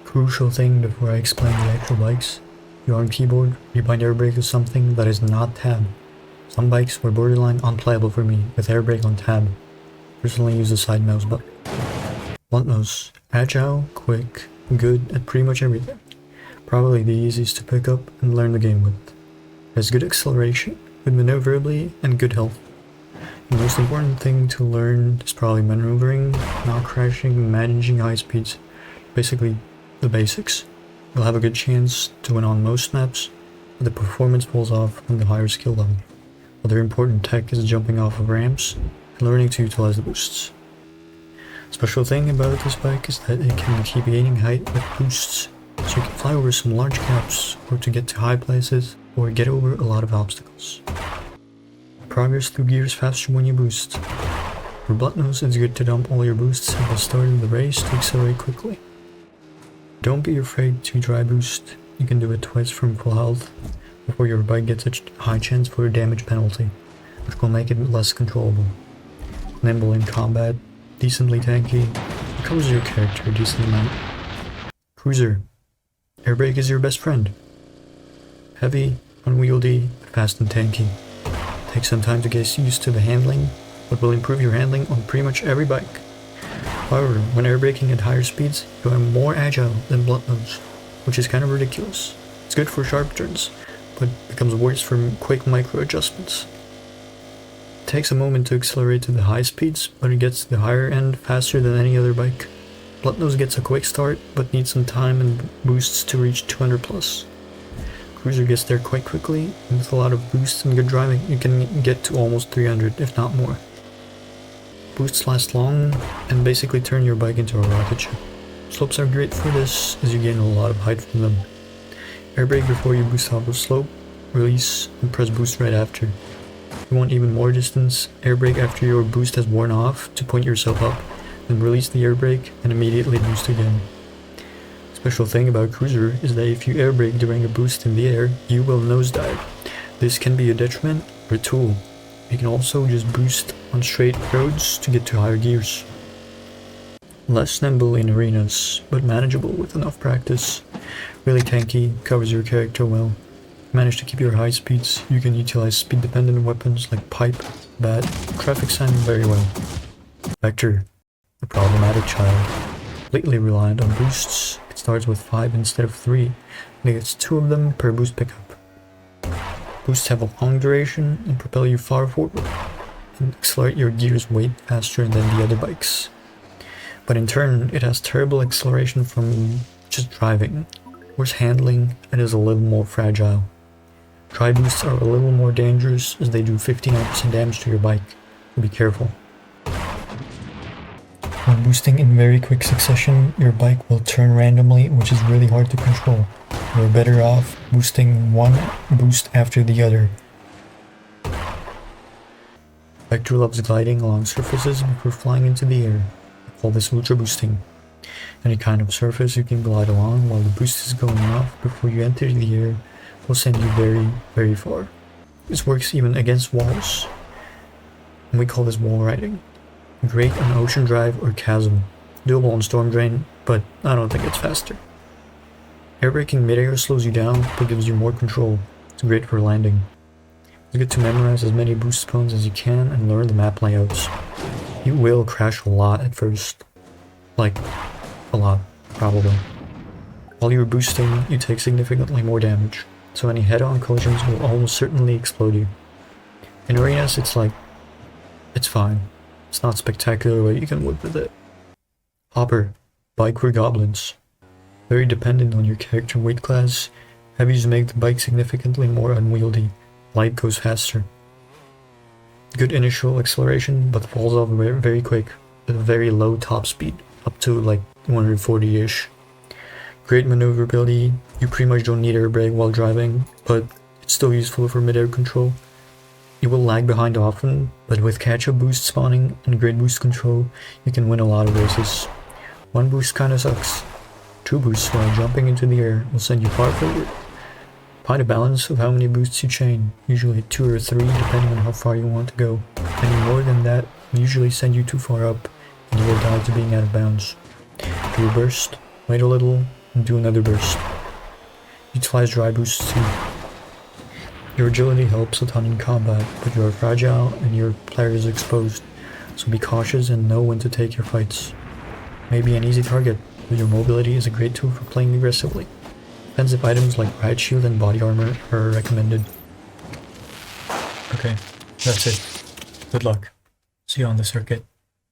Crucial thing before I explain the actual bikes, your ARM keyboard, rebind air brake is something that is not tab. Some bikes were borderline unplayable for me with air brake on tab. Personally use the side mouse button. Blunt nose, agile, quick, good at pretty much everything. Probably the easiest to pick up and learn the game with. Has good acceleration, good maneuverability, and good health. The most important thing to learn is probably maneuvering, not crashing, managing high speeds. Basically, the basics. You'll have a good chance to win on most maps, but the performance falls off on the higher skill level. Other important tech is jumping off of ramps and learning to utilize the boosts. Special thing about this bike is that it can keep gaining height with boosts, so you can fly over some large gaps, or to get to high places, or get over a lot of obstacles. Progress through gears faster when you boost. For blunt nose, it's good to dump all your boosts at the start of the race to accelerate quickly. Don't be afraid to dry boost. You can do it twice from full health before your bike gets a high chance for a damage penalty, which will make it less controllable. Nimble in combat, decently tanky, it covers your character a decent amount. Cruiser, air brake is your best friend. Heavy, unwieldy, fast and tanky. Takes some time to get used to the handling, but will improve your handling on pretty much every bike. However, when air braking at higher speeds, you are more agile than blunt nose, which is kind of ridiculous. It's good for sharp turns, but becomes worse for quick micro adjustments. It takes a moment to accelerate to the high speeds, but it gets to the higher end faster than any other bike. Blunt nose gets a quick start, but needs some time and boosts to reach 200 plus. Cruiser gets there quite quickly, and with a lot of boosts and good driving, you can get to almost 300, if not more. Boosts last long, and basically turn your bike into a rocket ship. Slopes are great for this, as you gain a lot of height from them. Air brake before you boost off a slope, release, and press boost right after. If you want even more distance, air brake after your boost has worn off to point yourself up, then release the air brake and immediately boost again. Special thing about Cruiser is that if you air brake during a boost in the air, you will nosedive. This can be a detriment or a tool. You can also just boost on straight roads to get to higher gears. Less nimble in arenas, but manageable with enough practice. Really tanky, covers your character well. Manage to keep your high speeds, you can utilize speed dependent weapons like pipe, bat, traffic sign very well. Vector, the problematic child. Lately reliant on boosts, it starts with 5 instead of 3, and it gets 2 of them per boost pickup. Boosts have a long duration and propel you far forward, and accelerate your gears way faster than the other bikes. But in turn, it has terrible acceleration from just driving, worse handling, and is a little more fragile. Dry boosts are a little more dangerous as they do 59% damage to your bike, so be careful. When boosting in very quick succession, your bike will turn randomly, which is really hard to control. You're better off boosting one boost after the other. Vector loves gliding along surfaces before flying into the air. I call this ultra boosting. Any kind of surface you can glide along while the boost is going off before you enter the air will send you very, very far. This works even against walls, and we call this wall riding. Great on Ocean Drive or Chasm. Doable on Storm Drain, but I don't think it's faster. Air braking mid-air slows you down, but gives you more control. It's great for landing. It's good to memorize as many boost spawns as you can and learn the map layouts. You will crash a lot at first. Like, a lot, probably. While you're boosting, you take significantly more damage, so any head-on collisions will almost certainly explode you. In arenas, it's fine. It's not spectacular, but you can whip with it. Hopper, bike for goblins. Very dependent on your character weight class. Heavies make the bike significantly more unwieldy. Light goes faster. Good initial acceleration, but falls off very quick with a very low top speed, up to like 140-ish. Great maneuverability. You pretty much don't need air brake while driving, but it's still useful for mid-air control. You will lag behind often, but with catch-up boost spawning and great boost control, you can win a lot of races. One boost kinda sucks. 2 boosts while jumping into the air will send you far forward. Find a balance of how many boosts you chain, usually 2 or 3 depending on how far you want to go. Any more than that will usually send you too far up, and you will die to being out of bounds. Do a burst, Wait a little, and do another burst. Utilize dry boosts too. Your agility helps a ton in combat, but you are fragile and your player is exposed, so be cautious and know when to take your fights. Maybe an easy target, but your mobility is a great tool for playing aggressively. Defensive items like riot shield and body armor are recommended. Okay, that's it. Good luck. See you on the circuit.